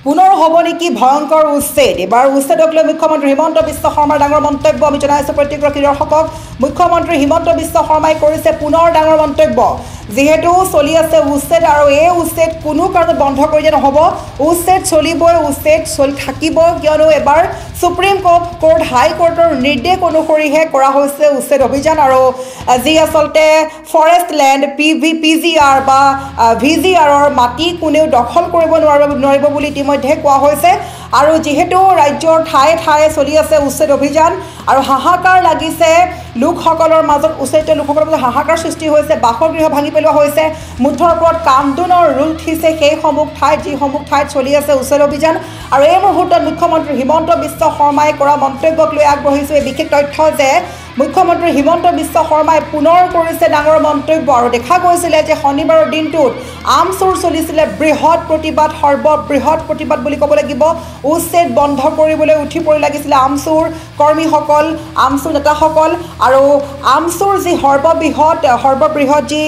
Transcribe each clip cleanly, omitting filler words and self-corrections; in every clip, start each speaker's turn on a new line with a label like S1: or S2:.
S1: পুনৰ হ'ব নেকি ভয়ংকৰ উচ্ছেদ এবাৰ উচ্ছেদক লৈ মুখ্যমন্ত্ৰী হিমন্ত বিশ্ব শৰ্মাৰ ডাঙৰ মন্তব্য আমি জনাইছোঁ প্ৰত্যেকগৰাকী দৰ্শকক মুখ্যমন্ত্ৰী হিমন্ত বিশ্ব শৰ্মাই কৰিছে পুনৰ ডাঙৰ মন্তব্য যেহেতু চলি আছে উচ্ছেদ আৰু এই উচ্ছেদ কোনো কাৰণত বন্ধ কৰি দিয়া নহ'ব উচ্ছেদ চলিবই উচ্ছেদ চলি থাকিব কিয়নো এবাৰ সুপ্ৰিম কোৰ্ট হাই কোৰ্টৰ নিৰ্দেশ অনুসৰিহে কৰা হৈছে উচ্ছেদ অভিযান আৰু যি আচলতে ফৰেষ্ট লেণ্ড PGR বা VGRৰ মাটি কোনেও দখল কৰিব নোৱাৰিব বুলি ইতিমধ্যে কোৱা হৈছে আৰু যেহেতু ৰাজ্যৰ ঠায়ে ঠায়ে চলি আছে উচ্ছেদ অভিযান আৰু হাহাকাৰ লাগিছে লোকসকলৰ মাজত উচ্ছেদিত লোকসকলৰ মাজত হাহাকাৰ সৃষ্টি হৈছে বাসগৃহ ভাঙি পেলোৱা হৈছে মুঠৰ ওপৰত কান্দোনৰ ৰোল উঠিছে সেইসমূহ ঠাইত যিসমূহ ঠাইত চলি আছে উচ্ছেদ অভিযান আৰু এই মুহূৰ্তত মুখ্যমন্ত্ৰী হিমন্ত বিশ্ব শৰ্মাই কৰা মন্তব্যক লৈ আগবঢ়াইছোঁ এই বিশেষ তথ্য যে মুখ্যমন্ত্ৰী হিমন্ত বিশ্ব শৰ্মাই পুনৰ কৰিছে ডাঙৰ মন্তব্য আৰু দেখা গৈছিলে যে শনিবাৰৰ দিনটোত আমচুৰ চলিছিলে বৃহৎ প্ৰতিবাদ সৰ্ববৃহৎ প্ৰতিবাদ বুলি ক'ব লাগিব উচ্ছেদ বন্ধ কৰিবলৈ উঠি পৰি লাগিছিলে আমচুৰ কৰ্মীসকল আমচুৰ নেতাসকল আৰু আমচুৰ যি সৰ্ববৃহৎ যি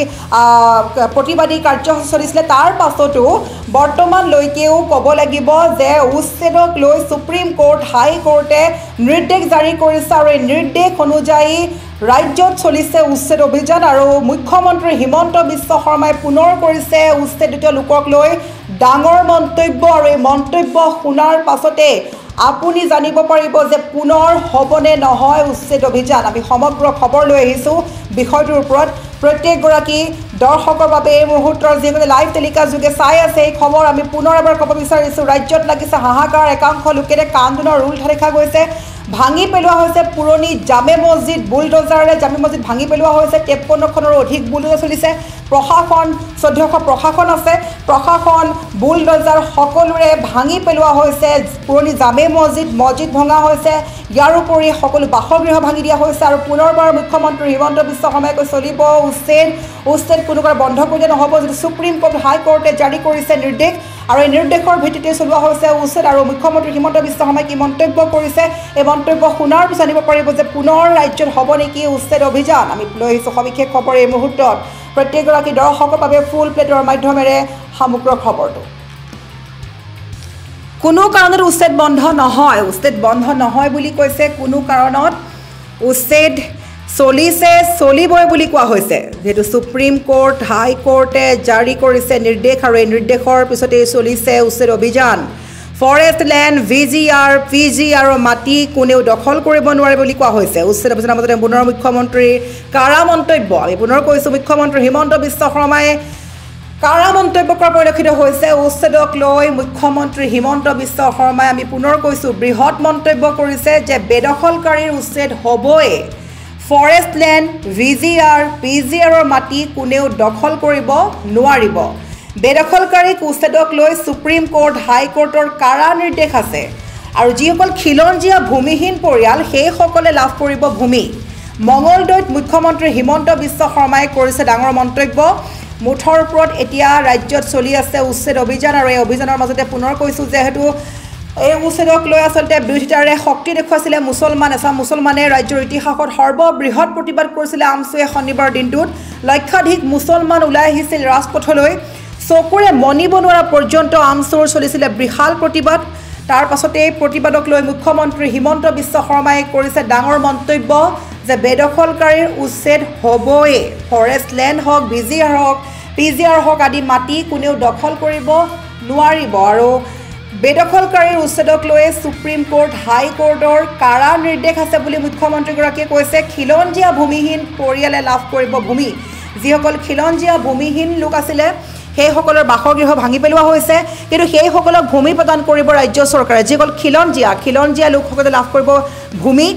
S1: প্ৰতিবাদী কাৰ্যসূচী চলিছিলে তাৰ পাছতো বৰ্তমানলৈকেও ক'ব লাগিব যে উচ্ছেদক লৈ সুপ্ৰিম কোৰ্ট হাই কোৰ্টে নিৰ্দেশ জাৰি কৰিছে আৰু এই নিৰ্দেশ অনুযায়ী ৰাজ্যত চলিছে উচ্ছেদ অভিযান আৰু মুখ্যমন্ত্ৰী হিমন্ত বিশ্ব শৰ্মাই পুনৰ কৰিছে উচ্ছেদিত লোকক লৈ ডাঙৰ মন্তব্য আৰু এই মন্তব্য শুনাৰ পাছতে আপুনি জানিব পাৰিব যে পুনৰ হ'বনে নহয় উচ্ছেদ অভিযান আমি সমগ্ৰ খবৰ লৈ আহিছোঁ বিষয়টোৰ ওপৰত প্ৰত্যেকগৰাকী দৰ্শকৰ বাবে এই মুহূৰ্তৰ যিসকলে লাইভ টেলিকাষ্ট যোগে চাই আছে এই খবৰ আমি পুনৰ এবাৰ ক'ব বিচাৰিছোঁ ৰাজ্যত লাগিছে হাহাকাৰ একাংশ লোকেৰে কান্দোনৰ ৰোল দেখা গৈছে ভাঙি পেলোৱা হৈছে পুৰণি জামে মছজিদ বুলডোজাৰে জামে মছজিদ ভাঙি পেলোৱা হৈছে 53খনৰো অধিক বুলডোজাৰ চলিছে প্ৰশাসন 1400 প্ৰশাসন আছে প্ৰশাসন বুলডোজাৰ সকলোৰে ভাঙি পেলোৱা হৈছে পুৰণি জামে মছজিদ ভঙা হৈছে ইয়াৰ উপৰি সকলো বাসগৃহ ভাঙি দিয়া হৈছে আৰু পুনৰবাৰ মুখ্যমন্ত্ৰী হিমন্ত বিশ্ব শৰ্মাই কৈ চলিব উচ্ছেদ কোনো কাৰণ বন্ধ কৰি দিয়া নহ'ব যদি সুপ্ৰিম কোৰ্ট হাই কোৰ্টে জাৰি কৰিছে নিৰ্দেশ আৰু এই নিৰ্দেশৰ ভিত্তিতে চলোৱা হৈছে উচ্ছেদ আৰু মুখ্যমন্ত্ৰী হিমন্ত বিশ্ব শৰ্মাই কি মন্তব্য কৰিছে এই মন্তব্য শুনাৰ পিছত জানিব পাৰিব যে পুনৰ ৰাজ্যত হ'ব নেকি উচ্ছেদ অভিযান আমি লৈ আহিছোঁ সবিশেষ খবৰ এই মুহূৰ্তত প্ৰত্যেকগৰাকী দৰ্শকৰ বাবে ফুল প্লেটৰ মাধ্যমেৰে সমগ্ৰ খবৰটো কোনো কাৰণত উচ্ছেদ বন্ধ নহয় বুলি কৈছে কোনো কাৰণত উচ্ছেদ চলিবই বুলি কোৱা হৈছে যেহেতু সুপ্ৰিম কোৰ্ট হাই কোৰ্টে জাৰি কৰিছে নিৰ্দেশ আৰু এই নিৰ্দেশৰ পিছতেই চলিছে উচ্ছেদ অভিযান ফৰেষ্ট লেণ্ড PGR মাটি কোনেও দখল কৰিব নোৱাৰে বুলি কোৱা হৈছে উচ্ছেদ অভিযানৰ মাজতে পুনৰ মুখ্যমন্ত্ৰীৰ কাৰা মন্তব্য আমি পুনৰ কৈছোঁ মুখ্যমন্ত্ৰী হিমন্ত বিশ্ব শৰ্মাই কাৰা মন্তব্য কৰা পৰিলক্ষিত হৈছে উচ্ছেদক লৈ মুখ্যমন্ত্ৰী হিমন্ত বিশ্ব শৰ্মাই আমি পুনৰ কৈছোঁ বৃহৎ মন্তব্য কৰিছে যে বেদখলকাৰীৰ উচ্ছেদ হ'বই ফৰেষ্ট লেণ্ড PGRৰ মাটি কোনেও দখল কৰিব নোৱাৰিব বেদখলকাৰীক উচ্ছেদক লৈ সুপ্ৰিম কোৰ্ট হাই কোৰ্টৰ কাৰা নিৰ্দেশ আছে আৰু যিসকল খিলঞ্জীয়া ভূমিহীন পৰিয়াল সেইসকলে লাভ কৰিব ভূমি মঙলদৈত মুখ্যমন্ত্ৰী হিমন্ত বিশ্ব শৰ্মাই কৰিছে ডাঙৰ মন্তব্য মুঠৰ ওপৰত এতিয়া ৰাজ্যত চলি আছে উচ্ছেদ অভিযান আৰু এই অভিযানৰ মাজতে পুনৰ কৈছোঁ যেহেতু এই উচ্ছেদক লৈ আচলতে বিৰোধিতাৰে শক্তি দেখুৱাইছিলে এচাম মুছলমানে ৰাজ্যৰ ইতিহাসত সৰ্ববৃহৎ প্ৰতিবাদ কৰিছিলে আমচুৱে শনিবাৰৰ দিনটোত লক্ষাধিক মুছলমান ওলাই আহিছিল ৰাজপথলৈ চকুৰে মনিব নোৱাৰা পৰ্যন্ত আমচুৰ চলিছিলে বিশাল প্ৰতিবাদ তাৰ পাছতে এই প্ৰতিবাদক লৈ মুখ্যমন্ত্ৰী হিমন্ত বিশ্ব শৰ্মাই কৰিছে ডাঙৰ মন্তব্য যে বেদখলকাৰীৰ উচ্ছেদ হ'বই ফৰেষ্ট লেণ্ড হওক PGR হওক আদি মাটি কোনেও দখল কৰিব নোৱাৰিব আৰু বেদখলকাৰীৰ উচ্ছেদক লৈ সুপ্ৰিম কোৰ্ট হাই কোৰ্টৰ কাৰা নিৰ্দেশ আছে বুলি মুখ্যমন্ত্ৰীগৰাকীয়ে কৈছে খিলঞ্জীয়া ভূমিহীন পৰিয়ালে লাভ কৰিব ভূমি যিসকল খিলঞ্জীয়া ভূমিহীন লোক আছিলে সেইসকলৰ বাসগৃহ ভাঙি পেলোৱা হৈছে কিন্তু সেইসকলক ভূমি প্ৰদান কৰিব ৰাজ্য চৰকাৰে যিসকল খিলঞ্জীয়া লোকসকলে লাভ কৰিব ভূমি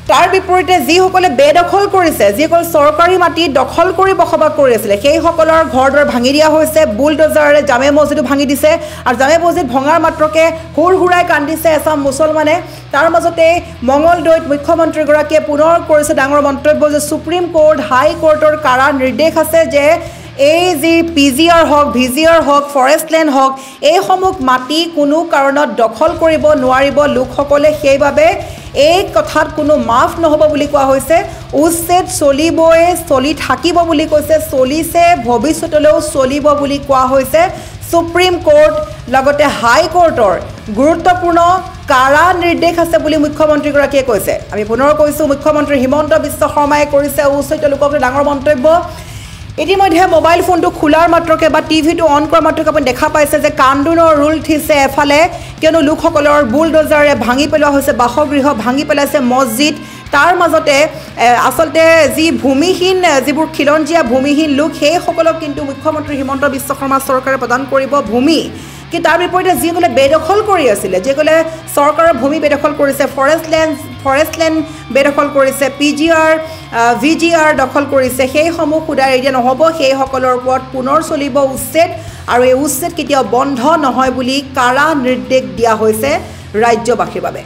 S1: তাৰ বিপৰীতে যিসকলে বেদখল কৰিছে যিসকল চৰকাৰী মাটি দখল কৰি বসবাস কৰি আছিলে সেইসকলৰ ঘৰ দুৱাৰ ভাঙি দিয়া হৈছে বুলডোজাৰে জামে মছজিদো ভাঙি দিছে আৰু জামে মছজিদ ভঙাৰ মাত্ৰকে হুৰাই কান্দিছে এচাম মুছলমানে তাৰ মাজতে মঙলদৈত মুখ্যমন্ত্ৰীগৰাকীয়ে পুনৰ কৰিছে ডাঙৰ মন্তব্য যে সুপ্ৰিম কোৰ্ট হাই কোৰ্টৰ কাৰা নিৰ্দেশ আছে যে এই যি PGR হওক VGR হওক ফৰেষ্ট লেণ্ড হওক এইসমূহ মাটি কোনো কাৰণত দখল কৰিব নোৱাৰিব লোকসকলে সেইবাবে এই কথাত কোনো মাফ নহ'ব বুলি কোৱা হৈছে উচ্ছেদ চলি থাকিব বুলি কৈছে চলিছে ভৱিষ্যতলৈও চলিব বুলি কোৱা হৈছে সুপ্ৰিম কোৰ্ট লগতে হাই কোৰ্টৰ গুৰুত্বপূৰ্ণ কাৰা নিৰ্দেশ আছে বুলি মুখ্যমন্ত্ৰীগৰাকীয়ে কৈছে আমি পুনৰ কৈছোঁ মুখ্যমন্ত্ৰী হিমন্ত বিশ্ব শৰ্মাই কৰিছে উচ্চৈত লোকক ডাঙৰ মন্তব্য ইতিমধ্যে মোবাইল ফোনটো খোলাৰ মাত্ৰকে বা টিভিটো অন কৰাৰ মাত্ৰকে আপুনি দেখা পাইছে যে কান্দোনৰ ৰোল উঠিছে এফালে কিয়নো লোকসকলৰ বুলডোজাৰে ভাঙি পেলোৱা হৈছে বাসগৃহ ভাঙি পেলাইছে মছজিদ তাৰ মাজতে আসলতে যি ভূমিহীন যিবোৰ খিলঞ্জীয়া ভূমিহীন লোক সেইসকলক কিন্তু মুখ্যমন্ত্ৰী হিমন্ত বিশ্ব শৰ্মা চৰকাৰে প্ৰদান কৰিব ভূমি কি তাৰ বিপৰীতে যিসকলে বেদখল কৰি আছিলে যিসকলে চৰকাৰৰ ভূমি বেদখল কৰিছে ফৰেষ্ট লেণ্ড বেদখল কৰিছে VGR দখল কৰিছে সেইসমূহ খুদাই এতিয়া নহ'ব সেইসকলৰ ওপৰত পুনৰ চলিব উচ্ছেদ আৰু এই উচ্ছেদ কেতিয়াও বন্ধ নহয় বুলি কাৰা নিৰ্দেশ দিয়া হৈছে ৰাজ্যবাসীৰ বাবে